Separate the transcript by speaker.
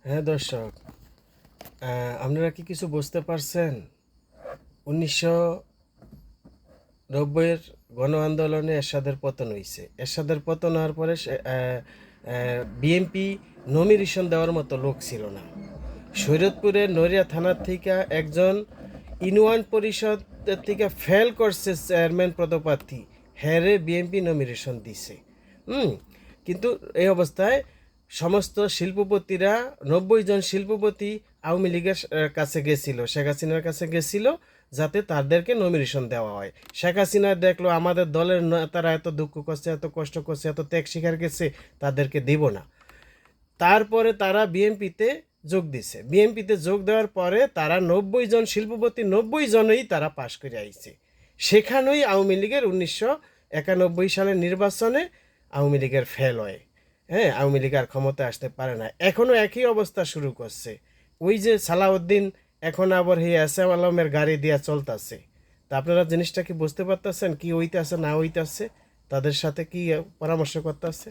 Speaker 1: হ্যাঁ দর্শক, আপনারা কি কিছু বুঝতে পারছেন? 1990-এর গণ আন্দোলনে এরশাদের পতন হয়েছে। এরশাদের পতন হওয়ার পরে বিএনপি নমিনেশন দেওয়ার মতো লোক ছিল না। শরীয়তপুরের নড়িয়া থানার থেকে একজন ইউনিয়ন পরিষদের থেকে ফেল করছে চেয়ারম্যান পদপ্রার্থী, হ্যারে বিএনপি নমিনেশন দিছে। কিন্তু এই অবস্থায় সমস্ত শিল্পপতিরা, 90 জন শিল্পপতি আওয়ামী লীগের কাছে গেছিল, শেখ হাসিনার কাছে গেছিল, যাতে তাদেরকে নমিনেশন দেওয়া হয়। শেখ হাসিনা দেখলো আমাদের দলের নেতারা এত দুঃখ করছে, এত কষ্ট করছে, এত ত্যাগ স্বীকার গেছে, তাদেরকে দিব না। তারপরে তারা বিএনপিতে যোগ দিছে। বিএনপিতে যোগ দেওয়ার পরে তারা 90 জন শিল্পপতি, 90 জনই তারা পাশ করে আইছে। সেখানেই আওয়ামী লীগের 1991 সালের নির্বাচনে আওয়ামী লীগের ফেল হয়। হ্যাঁ, আওয়ামী লীগ আর ক্ষমতায় আসতে পারে না। এখনও একই অবস্থা শুরু করছে। ওই যে সালাউদ্দিন এখন আবার হে এসএম আলমের গাড়ি দিয়া চলতেছে। তা আপনারা জিনিসটা কি বুঝতে পারতেছেন কি হইতেছে না হইতেছে, তাদের সাথে কি পরামর্শ করতেছে?